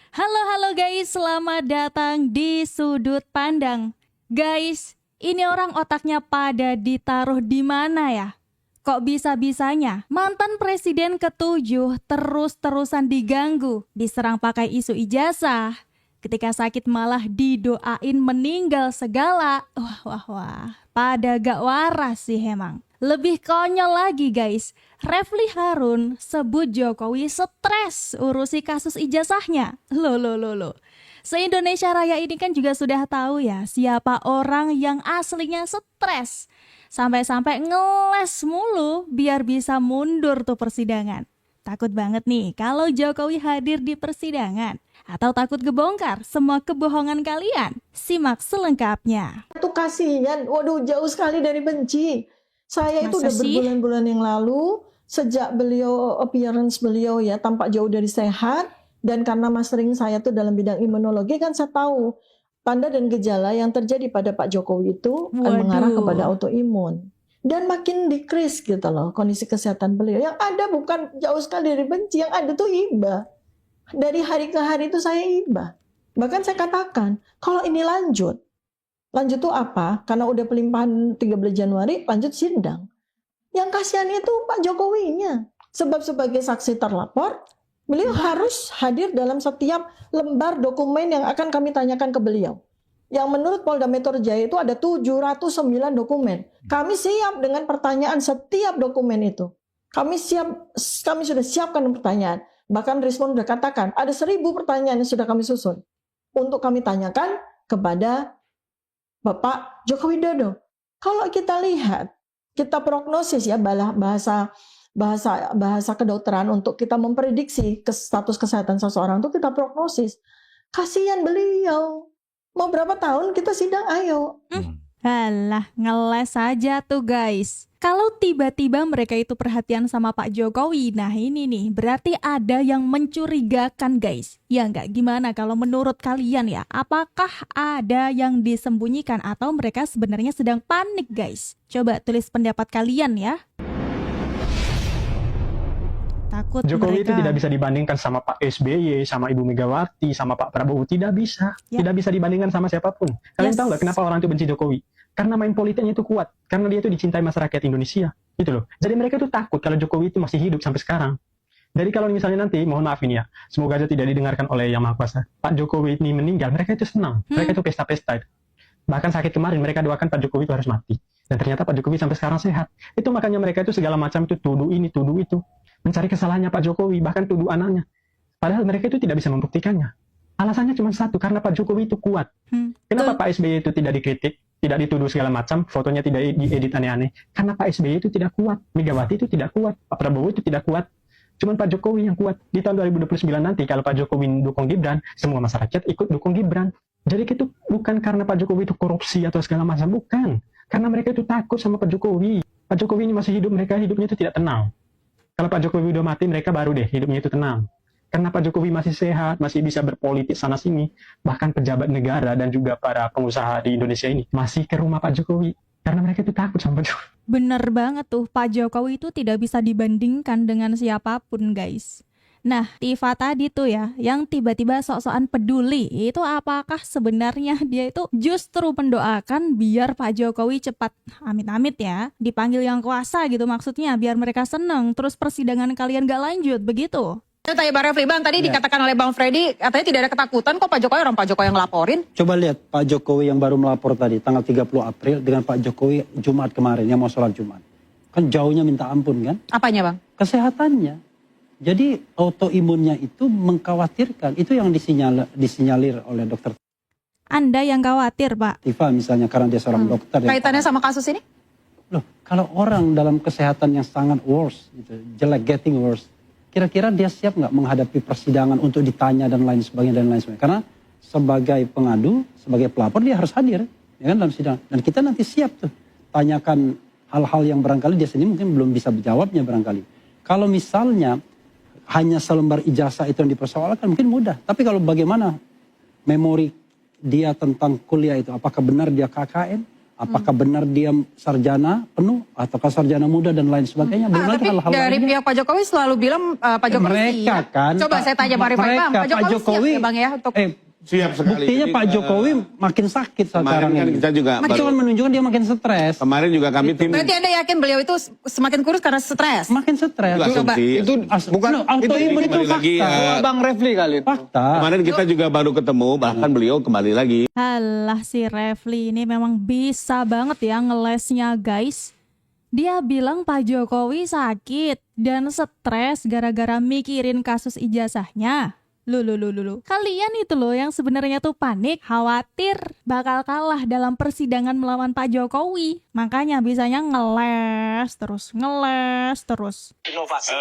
Halo guys, selamat datang di Sudut Pandang. Guys, ini orang otaknya pada ditaruh di mana ya? Kok bisa-bisanya mantan presiden ke-7 terus-terusan diganggu, diserang pakai isu ijazah. Ketika sakit malah didoain meninggal segala. Wah. Pada gak waras sih emang. Lebih konyol lagi guys, Refly Harun sebut Jokowi stres urusi kasus ijazahnya. Loh. Se-Indonesia Raya ini kan juga sudah tahu ya siapa orang yang aslinya stres. Sampai-sampai ngeles mulu biar bisa mundur tuh persidangan. Takut banget nih kalau Jokowi hadir di persidangan. Atau takut kebongkar semua kebohongan kalian? Simak selengkapnya. Itu kasihan, waduh jauh sekali dari benci. Saya itu Masa udah sih? berbulan-bulan yang lalu, sejak beliau appearance beliau ya tampak jauh dari sehat, dan karena mastering saya tuh dalam bidang imunologi kan saya tahu tanda dan gejala yang terjadi pada Pak Jokowi itu akan mengarah kepada autoimun. Dan makin decrease gitu loh kondisi kesehatan beliau. Yang ada bukan jauh sekali dari benci, yang ada tuh iba. Dari hari ke hari itu saya iba. Bahkan saya katakan, kalau ini lanjut tuh apa? Karena udah pelimpahan 13 Januari, lanjut sidang. Yang kasihan itu Pak Jokowinya. Sebab sebagai saksi terlapor, beliau harus hadir dalam setiap lembar dokumen yang akan kami tanyakan ke beliau. Yang menurut Polda Metro Jaya itu ada 709 dokumen. Kami siap dengan pertanyaan setiap dokumen itu. Kami sudah siapkan pertanyaan. Bahkan Rismon sudah katakan, ada 1000 pertanyaan yang sudah kami susun. Untuk kami tanyakan kepada Bapak Joko Widodo. Kalau kita lihat, kita prognosis ya bahasa kedokteran untuk kita memprediksi status kesehatan seseorang itu kita prognosis. Kasihan beliau. Mau berapa tahun kita sidang, ayo. Alah, ngeles aja tuh guys. Kalau tiba-tiba mereka itu perhatian sama Pak Jokowi, nah ini nih, berarti ada yang mencurigakan guys. Ya nggak, gimana kalau menurut kalian ya, apakah ada yang disembunyikan atau mereka sebenarnya sedang panik guys? Coba tulis pendapat kalian ya. Takut Jokowi itu mereka. tidak bisa dibandingkan sama Pak SBY, sama Ibu Megawati, sama Pak Prabowo. Tidak bisa. Ya. Tidak bisa dibandingkan sama siapapun. Kalian tahu nggak kenapa orang itu benci Jokowi? Karena main politiknya itu kuat. Karena dia itu dicintai masyarakat Indonesia. Gitu loh. Jadi mereka itu takut kalau Jokowi itu masih hidup sampai sekarang. Jadi kalau misalnya nanti, mohon maaf ini ya, semoga aja tidak didengarkan oleh Yang Maha Kuasa. Pak Jokowi ini meninggal, mereka itu senang. Mereka itu pesta-pesta. Bahkan sakit kemarin, mereka doakan Pak Jokowi itu harus mati. Dan ternyata Pak Jokowi sampai sekarang sehat. Itu makanya mereka itu segala macam itu tuduh ini, tuduh itu. Mencari kesalahannya Pak Jokowi, bahkan tuduh anaknya. Padahal mereka itu tidak bisa membuktikannya. Alasannya cuma satu, karena Pak Jokowi itu kuat. Kenapa Pak SBY itu tidak dikritik, tidak dituduh segala macam, fotonya tidak diedit aneh-aneh? Karena Pak SBY itu tidak kuat, Megawati itu tidak kuat, Pak Prabowo itu tidak kuat. Cuman Pak Jokowi yang kuat. Di tahun 2029 nanti, kalau Pak Jokowi dukung Gibran, semua masyarakat ikut dukung Gibran. Jadi itu bukan karena Pak Jokowi itu korupsi atau segala macam, bukan. Karena mereka itu takut sama Pak Jokowi. Pak Jokowi ini masih hidup, mereka hidupnya itu tidak tenang. Kalau Pak Jokowi udah mati, mereka baru deh hidupnya itu tenang. Karena Pak Jokowi masih sehat, masih bisa berpolitik sana-sini. Bahkan pejabat negara dan juga para pengusaha di Indonesia ini masih ke rumah Pak Jokowi. Karena mereka itu takut sama Pak Jokowi. Bener banget tuh, Pak Jokowi itu tidak bisa dibandingkan dengan siapapun guys. Nah, Tifa tadi tuh ya, yang tiba-tiba sok-sokan peduli, itu apakah sebenarnya dia itu justru mendoakan biar Pak Jokowi cepat, amit-amit ya, dipanggil yang kuasa gitu maksudnya, biar mereka seneng, terus persidangan kalian gak lanjut, begitu? Tanya Bang Refly, Bang, tadi dikatakan oleh Bang Freddy, katanya tidak ada ketakutan kok Pak Jokowi, orang Pak Jokowi yang ngelaporin. Coba lihat Pak Jokowi yang baru melapor tadi, tanggal 30 April, dengan Pak Jokowi Jumat kemarin, yang mau sholat Jumat. Kan jauhnya minta ampun kan? Apanya Bang? Kesehatannya. Jadi autoimunnya itu mengkhawatirkan, itu yang disinyalir oleh dokter Anda yang khawatir, Pak? Tifa misalnya, karena dia seorang dokter. Kaitannya sama kasus ini? Loh, kalau orang dalam kesehatan yang sangat worse, gitu, jelek, getting worse, kira-kira dia siap nggak menghadapi persidangan untuk ditanya dan lain sebagainya dan lain sebagainya? Karena sebagai pengadu, sebagai pelapor dia harus hadir, ya kan, dalam sidang. Dan kita nanti siap tuh tanyakan hal-hal yang barangkali dia sendiri mungkin belum bisa menjawabnya barangkali. Kalau misalnya hanya selembar ijazah itu yang dipersoalkan mungkin mudah. Tapi kalau bagaimana memori dia tentang kuliah itu, apakah benar dia KKN, Apakah benar dia sarjana penuh ataukah sarjana muda dan lain sebagainya. Belum lagi Tapi hal-hal dari lainnya. pihak Pak Jokowi selalu bilang Pak Jokowi Mereka siap. kan. Coba saya tanya Pak Rifai, Bang, Pak Jokowi siap ya Bang ya untuk Siap sekali. buktinya Jadi, Pak Jokowi makin sakit kemarin sekarang kan ini. kita juga Itu kan menunjukkan dia makin stres. kemarin juga kami tim berarti Anda yakin beliau itu semakin kurus karena stres? Makin stres. itu Coba. asumsi. Itu bukan No, autoimun itu kembali lagi, fakta. Bang Refli kali itu. Fakta. Kemarin kita juga baru ketemu, bahkan beliau kembali lagi. Halah si Refli ini memang bisa banget ya ngelesnya guys. Dia bilang Pak Jokowi sakit dan stres gara-gara mikirin kasus ijazahnya. Lu. Kalian itu loh yang sebenarnya tuh panik, khawatir bakal kalah dalam persidangan melawan Pak Jokowi. Makanya bisanya ngeles terus. Inovasi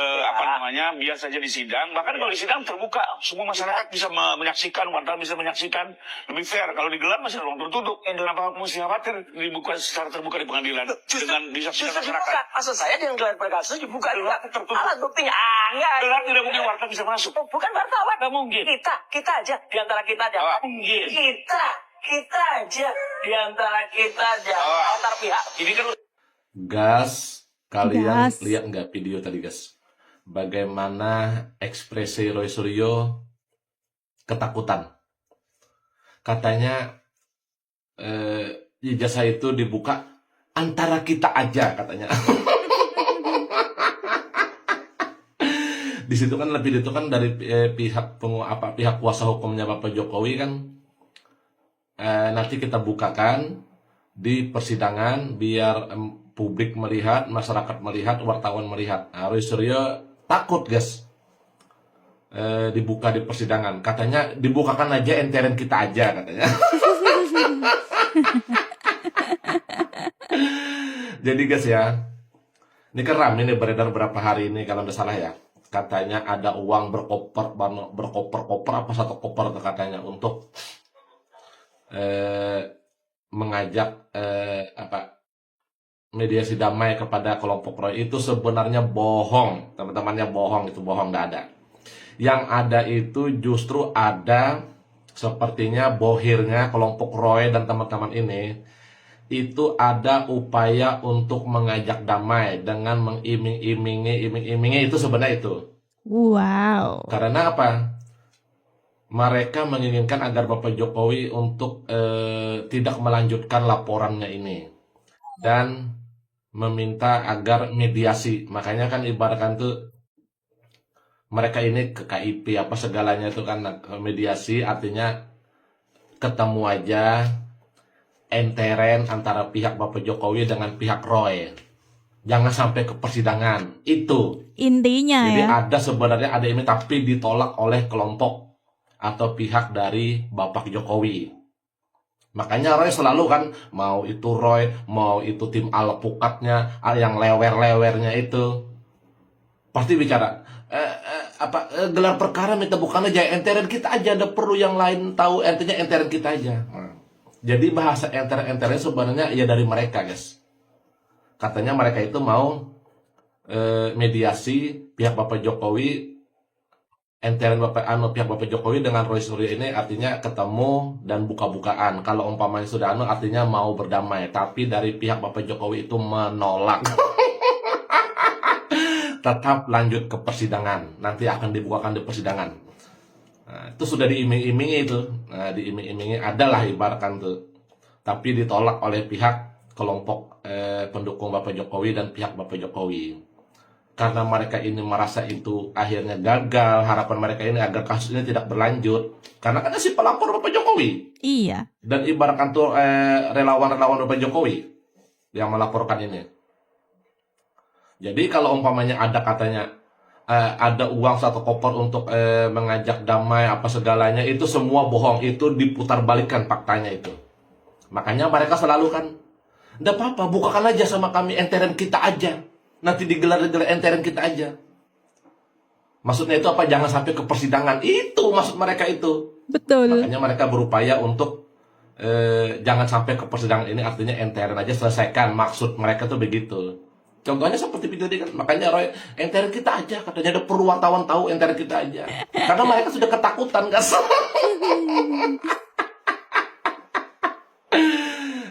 biar saja di sidang, bahkan kalau di sidang terbuka, semua masyarakat bisa menyaksikan, wartawan bisa menyaksikan, lebih fair. Kalau digelar masih ruang tertutup, kenapa mesti khawatir dibuka secara terbuka di pengadilan dengan disaksikan masyarakat? Maksud saya dengan gelar perkara tersebut dibuka juga tertutup. alat buktinya. Enggak. Gelar tidak mungkin wartawan bisa masuk. Bukan wartawan. Nggak mungkin. Kita aja di antara kita aja. Nggak mungkin. Kita aja di antara kita aja. Antar pihak. Ini kan Gas, kalian Gas. lihat nggak video tadi, gas? Bagaimana ekspresi Roy Suryo ketakutan. Katanya ijazah itu dibuka antara kita aja, katanya. Di situ kan lebih itu kan dari pihak pihak kuasa hukumnya Bapak Jokowi kan nanti kita bukakan di persidangan biar publik melihat, masyarakat melihat, wartawan melihat. Nah, Roy Suryo takut guys dibuka di persidangan. Katanya dibukakan aja enterin kita aja katanya. Jadi guys ya, ini kan rame nih beredar beberapa hari ini kalau nggak salah ya. Katanya ada uang berkoper-koper apa satu koper tuh katanya untuk mengajak mediasi damai kepada kelompok Roy. Itu sebenarnya bohong, teman-temannya bohong, itu bohong, nggak ada. Yang ada itu justru ada sepertinya bohirnya kelompok Roy dan teman-teman ini itu ada upaya untuk mengajak damai dengan mengiming-imingi itu sebenarnya itu. Wow. Karena apa? Mereka menginginkan agar Bapak Jokowi untuk tidak melanjutkan laporannya ini dan meminta agar mediasi. Makanya kan ibaratkan tuh mereka ini ke KIP apa segalanya itu kan mediasi, artinya ketemu aja enteren antara pihak Bapak Jokowi dengan pihak Roy. Jangan sampai ke persidangan. Itu Intinya jadi ya. ada sebenarnya ada ini tapi ditolak oleh kelompok atau pihak dari Bapak Jokowi. Makanya Roy selalu kan mau itu Roy, mau itu tim alpukatnya, yang lewer-lewernya itu pasti bicara gelar perkara minta bukan aja enterin kita aja, ada perlu yang lain tahu, entinya enterin kita aja. Jadi bahasa enter-enternya sebenarnya ya dari mereka guys. Katanya mereka itu mau mediasi pihak Bapak Jokowi, enterin pihak Bapak Jokowi dengan Roy Suryo ini artinya ketemu dan buka-bukaan. Kalau umpamanya sudah artinya mau berdamai. Tapi dari pihak Bapak Jokowi itu menolak. Tetap lanjut ke persidangan. Nanti akan dibukakan di persidangan. Nah, itu sudah diiming-imingi itu. Nah, diiming-imingi adalah ibaratkan tuh. Tapi ditolak oleh pihak kelompok pendukung Bapak Jokowi dan pihak Bapak Jokowi. Karena mereka ini merasa itu akhirnya gagal, harapan mereka ini agar kasus ini tidak berlanjut. Karena kan si pelapor Bapak Jokowi. Iya. Dan ibaratkan tuh relawan-relawan Bapak Jokowi yang melaporkan ini. Jadi kalau umpamanya ada katanya ada uang satu koper untuk mengajak damai apa segalanya, itu semua bohong, itu diputarbalikkan faktanya itu. Makanya mereka selalu kan, enggak apa-apa, bukakan aja sama kami, enterin kita aja. Nanti digelar enterin kita aja. Maksudnya itu apa? Jangan sampai ke persidangan. Itu maksud mereka itu. Betul. Makanya mereka berupaya untuk jangan sampai ke persidangan ini, artinya enterin aja, selesaikan. Maksud mereka tuh begitu. Contohnya seperti video tadi kan, makanya Roy, enterin kita aja, katanya ada perlu wartawan tahu, enterin kita aja. Karena mereka sudah ketakutan, guys.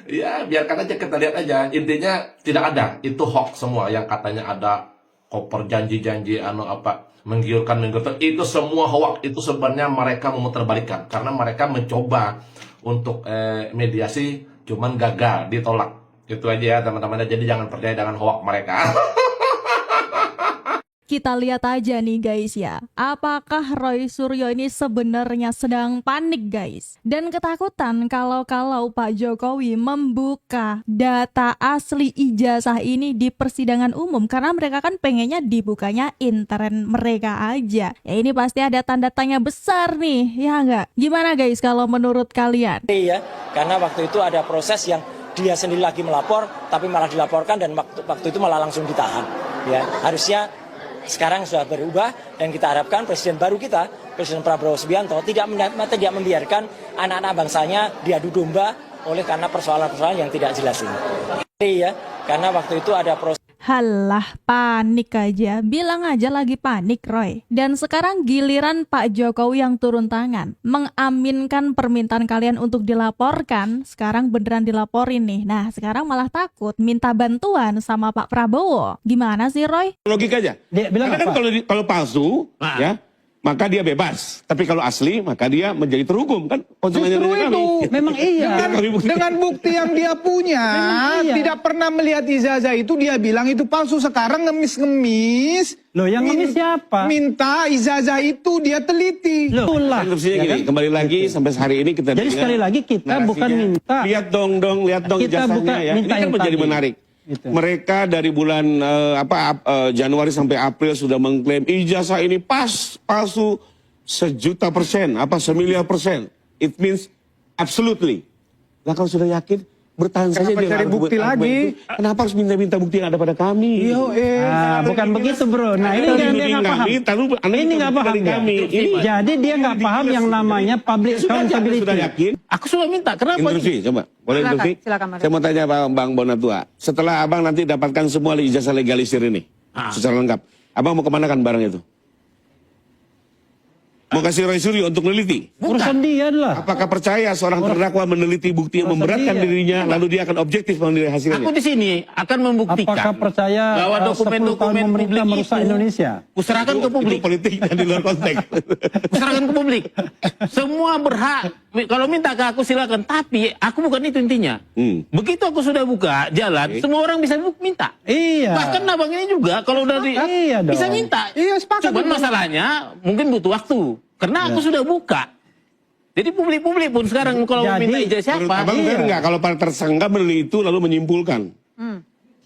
Ya, biarkan aja, kita lihat aja. Intinya tidak ada. Itu hoax semua yang katanya ada koper janji-janji menggiurkan. Itu semua hoax. Itu sebenarnya mereka memutarbalikkan karena mereka mencoba untuk mediasi, cuman gagal, ditolak. Itu aja ya teman-teman. Jadi jangan percaya dengan hoax mereka. Kita lihat aja nih guys ya, apakah Roy Suryo ini sebenarnya sedang panik guys, dan ketakutan kalau Pak Jokowi membuka data asli ijazah ini di persidangan umum, karena mereka kan pengennya dibukanya intern mereka aja. Ya ini pasti ada tanda tanya besar nih, ya nggak? Gimana guys kalau menurut kalian? Iya, karena waktu itu ada proses yang dia sendiri lagi melapor, tapi malah dilaporkan dan waktu itu malah langsung ditahan. Ya, harusnya sekarang sudah berubah dan kita harapkan presiden baru kita, Presiden Prabowo Subianto, tidak membiarkan anak-anak bangsanya diadu domba oleh karena persoalan-persoalan yang tidak jelas ini. Iya, karena waktu itu ada proses. Halah, panik aja. Bilang aja lagi panik, Roy. Dan sekarang giliran Pak Jokowi yang turun tangan, mengaminkan permintaan kalian untuk dilaporkan. Sekarang beneran dilaporin nih. Nah, sekarang malah takut minta bantuan sama Pak Prabowo. Gimana sih, Roy? Logika aja. Dia bilang Karena kan apa? kalau palsu, ya, maka dia bebas. Tapi kalau asli, maka dia menjadi terhukum kan? Konsumennya Justru dari itu. kami. Memang iya. Dengan bukti yang dia punya, Memang iya. tidak pernah melihat ijazah itu, dia bilang itu palsu. Sekarang ngemis-ngemis. Loh, yang ngemis siapa? Minta ijazah itu dia teliti. Loh, itulah. Konstruksinya Ya gini, kan? kembali lagi sampai hari ini kita Jadi dengar sekali lagi kita narasinya. bukan minta. Lihat dong Kita ijazahnya bukan ya. Ini minta kan yang menjadi tadi. menarik. Gitu. Mereka dari bulan Januari sampai April sudah mengklaim ijazah ini palsu 1.000.000%, 1.000.000%. It means absolutely. Nah kalau sudah yakin, bertahan saja Kenapa dengan cari bukti argumen lagi? itu. Kenapa harus minta bukti yang ada pada kami? Bukan begitu bro. Nah ini kan dia nggak paham. Ini nggak paham ya. Jadi dia nggak paham yang namanya public accountability. Sudah yakin? Aku sudah minta, kenapa? Instruksi, coba. Boleh Silakan, instruksi? silakan, Mas. Saya mau tanya Bang Bonatua. Setelah abang nanti dapatkan semua ijazah legalisir ini, secara lengkap, abang mau kemana kan barang itu? Mau kasih Roy Suryo untuk meneliti? Urusan dia lah. Apakah percaya seorang terdakwa meneliti bukti yang Urusan memberatkan dia. dirinya, lalu dia akan objektif menilai hasilnya? Aku di sini akan membuktikan Apakah percaya bahwa 10 tahun dokumen-dokumen pemerintah publik merusak itu Indonesia? kuserahkan ke publik. Itu politik dan di luar konteks. Kuserahkan ke publik. Semua berhak. Kalau minta ke aku silakan. Tapi aku bukan itu intinya. Begitu aku sudah buka jalan, semua orang bisa minta. Iya. Bahkan abang ini juga kalau udah Iya dong. bisa minta. Iya, sepakat. Cuman masalahnya mungkin butuh waktu. Karena aku sudah buka. Jadi publik-publik pun sekarang kalau mau Jadi, minta ijazah Menurut siapa? abang fair nggak kalau para tersangka meneliti itu lalu menyimpulkan?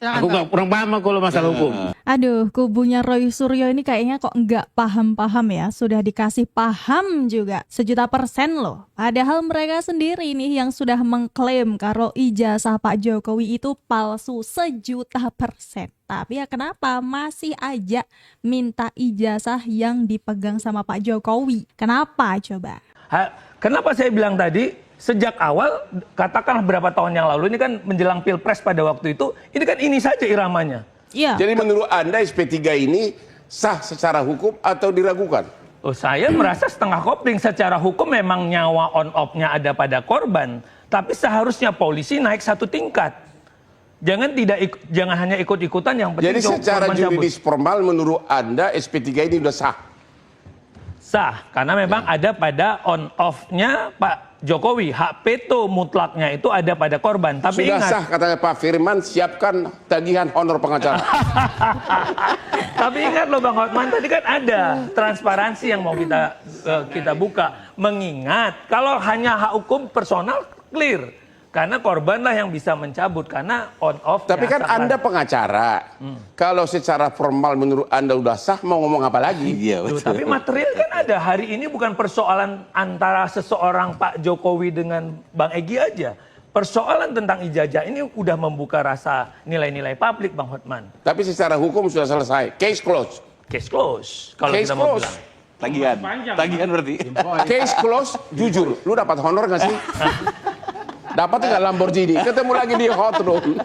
Aku nggak kurang paham kalau masalah hukum. Aduh, kubunya Roy Suryo ini kayaknya kok nggak paham-paham ya. Sudah dikasih paham juga 1.000.000% loh. Padahal mereka sendiri nih yang sudah mengklaim kalau ijazah Pak Jokowi itu palsu 1.000.000%. Tapi ya kenapa masih aja minta ijazah yang dipegang sama Pak Jokowi? Kenapa coba? Kenapa saya bilang tadi sejak awal, katakanlah berapa tahun yang lalu, ini kan menjelang Pilpres pada waktu itu, ini kan ini saja iramanya. Iya. Jadi menurut Anda SP3 ini sah secara hukum atau diragukan? Oh, saya merasa setengah kopling. Secara hukum memang nyawa on off-nya ada pada korban, tapi seharusnya polisi naik satu tingkat. Jangan hanya ikut-ikutan yang penting. Jadi secara korban cabut. juridis formal menurut Anda SP3 ini sudah sah? Sah, karena memang ada pada on off-nya Pak Jokowi. Hak veto mutlaknya itu ada pada korban. Tapi Sudah ingat, sah katanya Pak Firman, siapkan tagihan honor pengacara. tapi ingat loh Bang Hotman, tadi kan ada transparansi yang mau kita buka. Mengingat kalau hanya hak hukum personal clear. Karena korban lah yang bisa mencabut, karena on off. Tapi kan Anda pengacara. Kalau secara formal menurut Anda udah sah, mau ngomong apa lagi? Iya, Loh, tapi material kan ada. Hari ini bukan persoalan antara seseorang Pak Jokowi dengan Bang Egy aja. Persoalan tentang ijazah ini udah membuka rasa nilai-nilai publik, Bang Hotman. Tapi secara hukum sudah selesai. Case close. Case close. Kalau Case kita mau close. bilang. Tagihan berarti. Case close, jujur. Lu dapat honor gak sih? Dapat nggak Lamborghini? Ketemu lagi di hot room.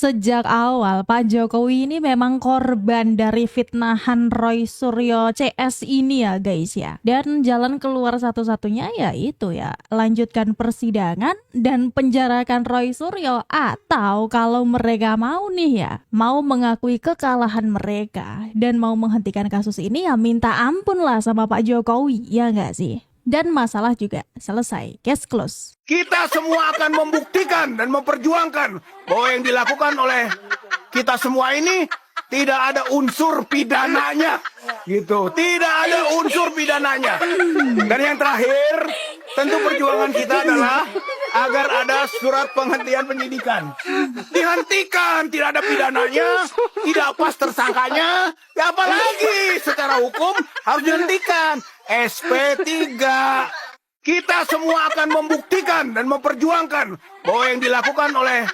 Sejak awal Pak Jokowi ini memang korban dari fitnahan Roy Suryo CS ini ya guys ya. Dan jalan keluar satu-satunya ya itu ya, lanjutkan persidangan dan penjarakan Roy Suryo, atau kalau mereka mau nih ya, mau mengakui kekalahan mereka dan mau menghentikan kasus ini ya minta ampun lah sama Pak Jokowi, ya nggak sih? Dan masalah juga selesai, case close. Kita semua akan membuktikan dan memperjuangkan bahwa yang dilakukan oleh kita semua ini tidak ada unsur pidananya, gitu. Tidak ada unsur pidananya. Dan yang terakhir, tentu perjuangan kita adalah agar ada surat penghentian penyidikan. Dihentikan, tidak ada pidananya, tidak pas tersangkanya, ya apalagi secara hukum harus dihentikan. SP3. Kita semua akan membuktikan dan memperjuangkan bahwa yang dilakukan oleh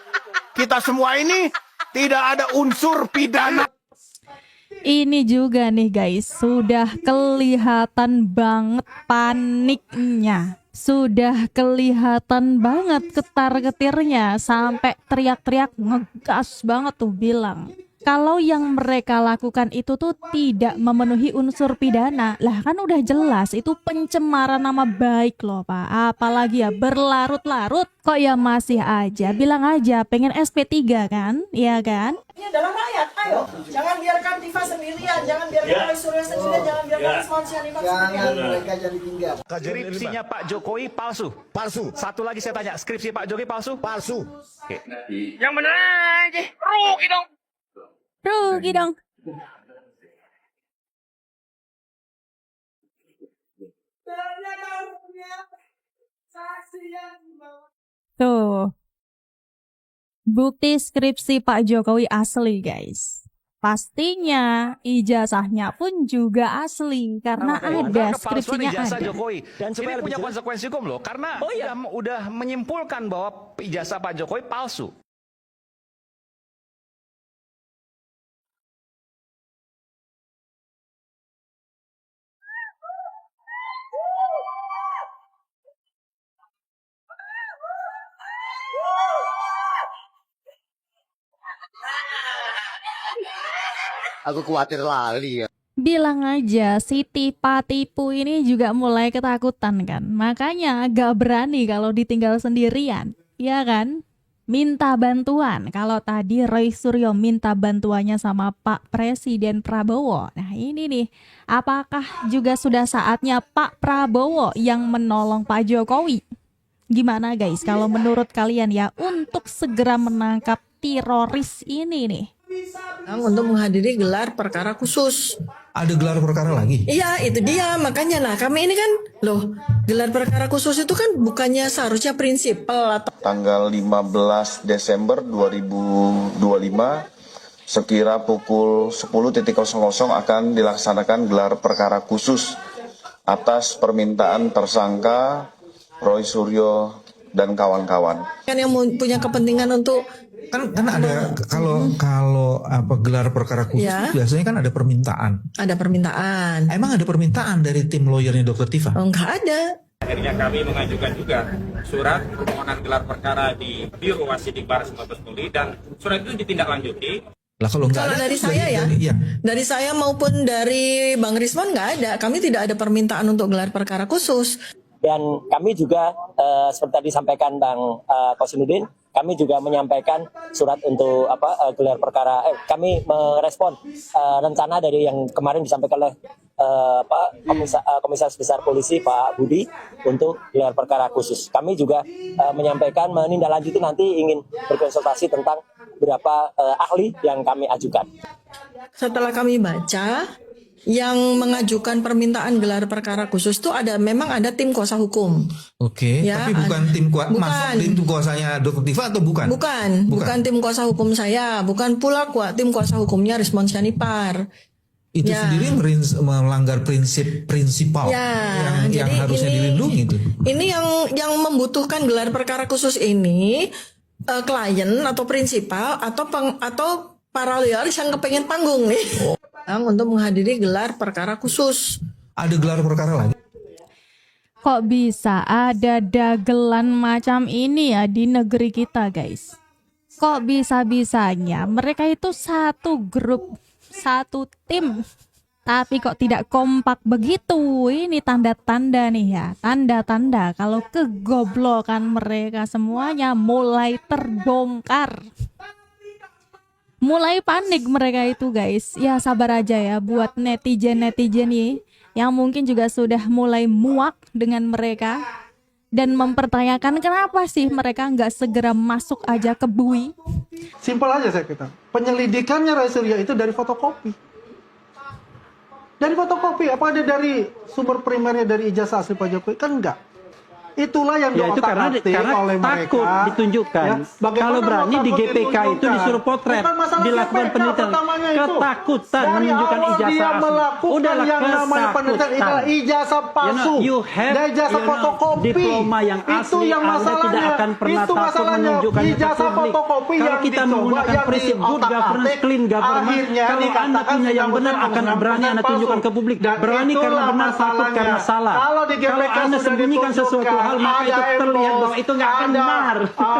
kita semua ini tidak ada unsur pidana. Ini juga nih guys, sudah kelihatan banget paniknya. Sudah kelihatan banget ketar-ketirnya, sampai teriak-teriak ngegas banget tuh bilang kalau yang mereka lakukan itu tuh tidak memenuhi unsur pidana. Lah kan udah jelas itu pencemaran nama baik loh Pak. Apalagi ya berlarut-larut kok ya masih aja bilang aja pengen SP3 kan? Iya kan? Ini adalah rakyat, ayo. Jangan biarkan Tifa sendirian, jangan biarkan Roy Suryo sendirian, jangan biarkan Ismail Syarifah sendirian. mereka jadi tinggal. Skripsinya Pak Jokowi palsu. Palsu. Satu lagi saya tanya, skripsi Pak Jokowi palsu? Palsu. Oke. Yang bener aja. Rugi dong. Rugi dong. Tuh. Bukti skripsi Pak Jokowi asli guys. Pastinya ijazahnya pun juga asli karena ada skripsinya ijazah ada. Jokowi. Dan Ini supaya lebih punya jelas- konsekuensi hukum loh, karena udah menyimpulkan bahwa ijazah Pak Jokowi palsu. Aku khawatir lali ya. Bilang aja si tipu ini juga mulai ketakutan kan. Makanya gak berani kalau ditinggal sendirian. Ya kan? Minta bantuan. Kalau tadi Roy Suryo minta bantuannya sama Pak Presiden Prabowo. Nah ini nih, apakah juga sudah saatnya Pak Prabowo yang menolong Pak Jokowi? Gimana guys kalau menurut kalian ya untuk segera menangkap teroris ini nih? Untuk menghadiri gelar perkara khusus. Ada gelar perkara lagi? Iya, itu dia. Makanya nah kami ini kan, loh, gelar perkara khusus itu kan bukannya seharusnya prinsipal atau tanggal 15 Desember 2025 sekira pukul 10.00 akan dilaksanakan gelar perkara khusus atas permintaan tersangka Roy Suryo dan kawan-kawan. kan yang punya kepentingan untuk Kan ada kalau apa gelar perkara khusus Ya. biasanya kan ada permintaan. ada permintaan. Emang ada permintaan dari tim lawyernya Dr. Tifa? Oh, enggak ada. Akhirnya kami mengajukan juga surat permohonan gelar perkara di Biro Wasidik Baris Mabes Polri dan surat itu ditindaklanjuti. Lah kalau nggak Kalau ada dari terus saya ya, iya. dari saya maupun dari Bang Risman nggak ada. Kami tidak ada permintaan untuk gelar perkara khusus. Dan kami juga seperti tadi disampaikan Bang Kosinudin, kami juga menyampaikan surat untuk gelar perkara. Kami merespon rencana dari yang kemarin disampaikan oleh Komisaris Besar Polisi Pak Budi untuk gelar perkara khusus. Kami juga menyampaikan menindaklanjuti nanti ingin berkonsultasi tentang beberapa ahli yang kami ajukan. Setelah kami baca, yang mengajukan permintaan gelar perkara khusus itu memang ada tim kuasa hukum. Oke, Ya, tapi bukan tim kuasanya Dr. Tifa atau bukan? Bukan tim kuasa hukum saya, bukan pula tim kuasa hukumnya Rismon Syanipar. Itu Ya. sendiri melanggar prinsipal Ya, yang jadi harusnya dilindungi itu. Ini yang membutuhkan gelar perkara khusus ini klien atau prinsipal atau para loyalis yang kepengen panggung nih. Untuk menghadiri gelar perkara khusus. Ada gelar perkara lagi? Kok bisa ada dagelan macam ini ya di negeri kita guys? Kok bisa-bisanya mereka itu satu grup, satu tim, tapi kok tidak kompak begitu? Ini tanda-tanda nih ya, tanda-tanda kalau kegoblokan mereka semuanya mulai terbongkar. Mulai panik mereka itu guys. Ya sabar aja ya buat netizen-netizen nih yang mungkin juga sudah mulai muak dengan mereka dan mempertanyakan kenapa sih mereka nggak segera masuk aja ke bui. Simpel aja saya kata. Penyelidikannya Roy Suryo itu dari fotokopi. Dari fotokopi, apa ada dari sumber primernya dari ijazah asli Pak Jokowi? Kan enggak. Itulah yang Ya itu karena oleh takut mereka. ditunjukkan. Ya, Kalau berani di takut GPK itu ditunjukkan? disuruh potret, Bukan masalah dilakukan GPK penelitian. pertamanya itu. Ketakutan Dari menunjukkan awal ijazah dia asli. melakukan Udahlah, yang namanya penelitian itulah ijazah palsu. You have, ijazah fotokopi. diploma yang Itu asli, yang Anda masalahnya. tidak akan pernah Itu takut masalahnya. menunjukkannya ke Ijazah publik. fotokopi Kalau yang kita dicoba, menggunakan yang prinsip good governance, clean government, akhirnya kalau Anda dikatakan punya yang benar akan berani Anda tunjukkan ke publik. Berani karena benar, takut karena salah. Kalau di GPK Kalau Anda sudah sembunyikan sesuatu hal, maka itu terlihat bahwa itu nggak benar.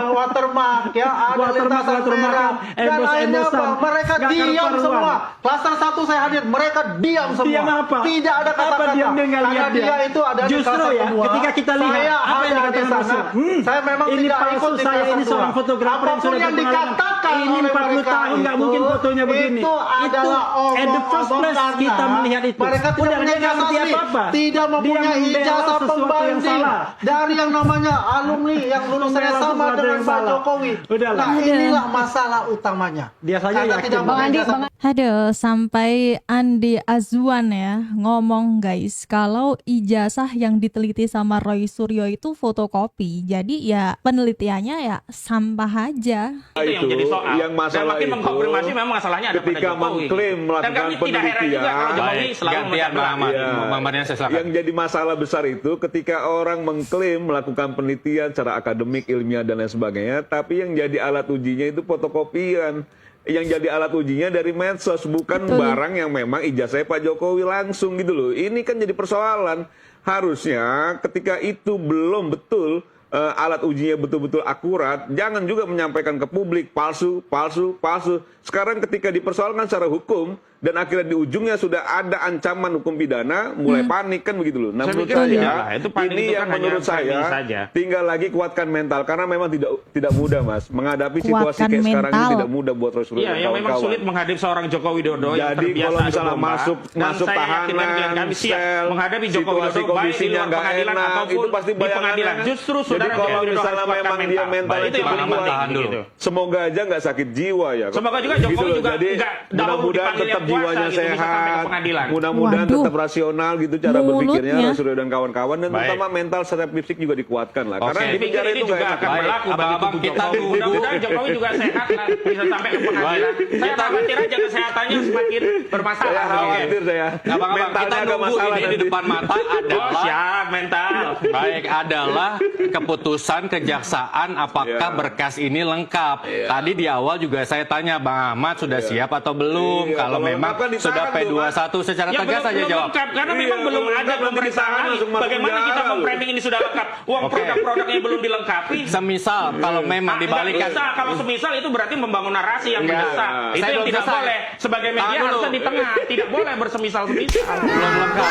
Watermark ya, ada Watermark, lintasan watermark, merah. Dan akhirnya apa? Mereka nggak diam karu-karuan. semua. Klaster 1 saya hadir, mereka diam semua. Diam apa? Tidak ada kata-kata. Apa diam dia nggak Karena lihat dia? itu ada di Justru klaster ya, semua. ketika kita lihat, Saya apa yang ada dikatakan di sana. Rasul? Saya memang Ini tidak palsu, ikut di saya klaster ini seorang 2. fotografer yang Apapun sudah yang berpengalaman. dikatakan Ini oleh 40 mereka tahun nggak itu, mungkin fotonya begini. Itu adalah at the first omong-omong place karena kita melihat itu. mereka tidak Udah, punya dia nggak ijazah ngerti asli, apa-apa. tidak mempunyai Dia membela ijazah sesuatu yang pembanding salah. dari yang namanya alumni yang lulusannya Membela sama sesuatu dengan yang Pak salah. Jokowi. Udahlah. Nah inilah masalah utamanya. Dia saja Karena yakin. tidak punya ijazah. Aduh, sampai Andi Azwan ya ngomong guys, kalau ijazah yang diteliti sama Roy Suryo itu fotokopi. Jadi ya penelitiannya ya sampah aja. Itu yang jadi soal. Yang masalah dan makin itu, mengkonfirmasi memang masalahnya ada ketika pada Jokowi. mengklaim Dan melakukan kami tidak heran juga kalau Jokowi selalu gantian Bang Ahmad. Ya, Bang Mardiansyah, silakan. yang jadi masalah besar itu ketika orang mengklaim melakukan penelitian secara akademik, ilmiah dan lain sebagainya, tapi yang jadi alat ujinya itu fotokopian. Yang jadi alat ujinya dari medsos, bukan barang yang memang ijazahnya Pak Jokowi langsung gitu loh. Ini kan jadi persoalan. Harusnya ketika itu belum betul alat ujinya betul-betul akurat, jangan juga menyampaikan ke publik palsu, palsu, palsu. Sekarang ketika dipersoalkan secara hukum dan akhirnya di ujungnya sudah ada ancaman hukum pidana, mulai panik kan begitu loh. Nah, Saya menurut pikir tidak lah. saya Itu panik ini itu yang kan hanya menurut saya framing saja. tinggal lagi kuatkan mental karena memang tidak mudah Mas menghadapi situasi Kuatkan kayak sekarang ini mental. tidak mudah buat Roy Suryo Iya, dan yang memang kawan-kawan. sulit menghadapi seorang Joko Widodo yang Jadi terbiasa kalau adu misalnya domba. masuk Dan saya yakin tahanan, kami siap sel, menghadapi Joko Widodo situasi baik di kondisinya luar nggak pengadilan enak, ataupun itu pasti di pengadilan. bayangannya. Justru Jadi saudara kalau Joko Widodo misalnya harus kuatkan memang dia mental itu itu yang paling kuat, penting gitu. semoga aja nggak sakit jiwa ya. Semoga juga Gitu Jokowi loh. juga Jadi nggak dahulu mudah-mudahan dipanggil tetap yang kuasa jiwanya gitu, bisa sampai ke sehat, pengadilan. mudah-mudahan Waduh. tetap rasional gitu cara berpikirnya Mulutnya. Roy Suryo dan kawan-kawan, dan Baik. terutama mental secara fisik juga dikuatkan lah. Karena Saya di pikir penjara ini itu juga nggak akan enak. berlaku bagi Abang-abang kubu kita Jokowi. tunggu. Mudah-mudahan Jokowi juga sehat lah, bisa sampai ke pengadilan. Saya khawatir aja kesehatannya semakin bermasalah. Saya khawatir saya. Abang-abang, kita Mentalnya agak nunggu masalah ini di nanti. depan mata Oh, adalah siap mental. baik adalah keputusan kejaksaan apakah berkas ini lengkap. Tadi di awal juga saya tanya Bang Ahmad sudah siap atau belum. Iya, Kalau kalau memang lengkap kan ditahan sudah tuh, P21 secara Ya, tegas saja belum jawab. lengkap, karena Iya, memang belum kalau ada lengkap nanti pemeriksaan ditahan lagi. langsung masuk Bagaimana kita penjara, memframing ini sudah lengkap? Uang Oke. produk-produknya belum dilengkapi. Semisal kalau memang Nggak dibalikan bisa. Kalau semisal itu berarti membangun narasi yang Enggak. mendesak. Itu Saya yang belum tidak selesai. boleh. Sebagai Tahan media dulu. harusnya di tengah. Tidak boleh bersemisal-semisal. belum lengkap.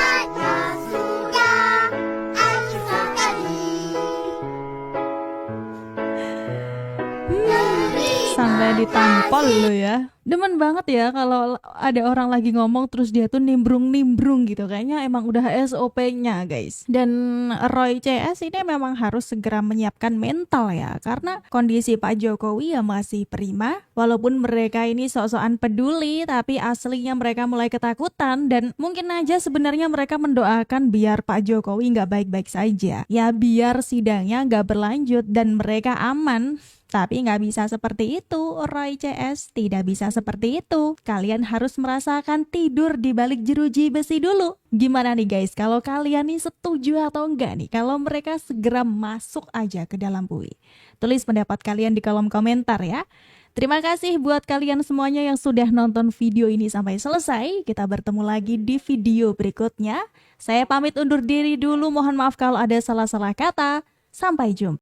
Sampai ditampol lo ya. Demen banget ya kalau ada orang lagi ngomong terus dia tuh nimbrung-nimbrung gitu. Kayaknya emang udah SOP-nya guys. Dan Roy CS ini memang harus segera menyiapkan mental ya. Karena kondisi Pak Jokowi ya masih prima. Walaupun mereka ini sok-sokan peduli, tapi aslinya mereka mulai ketakutan. Dan mungkin aja sebenarnya mereka mendoakan biar Pak Jokowi nggak baik-baik saja. Ya biar sidangnya nggak berlanjut dan mereka aman. Tapi nggak bisa seperti itu, Roy CS. Tidak bisa seperti itu. Kalian harus merasakan tidur di balik jeruji besi dulu. Gimana nih guys, kalau kalian nih setuju atau enggak nih kalau mereka segera masuk aja ke dalam bui? Tulis pendapat kalian di kolom komentar ya. Terima kasih buat kalian semuanya yang sudah nonton video ini sampai selesai. Kita bertemu lagi di video berikutnya. Saya pamit undur diri dulu. Mohon maaf kalau ada salah-salah kata. Sampai jumpa.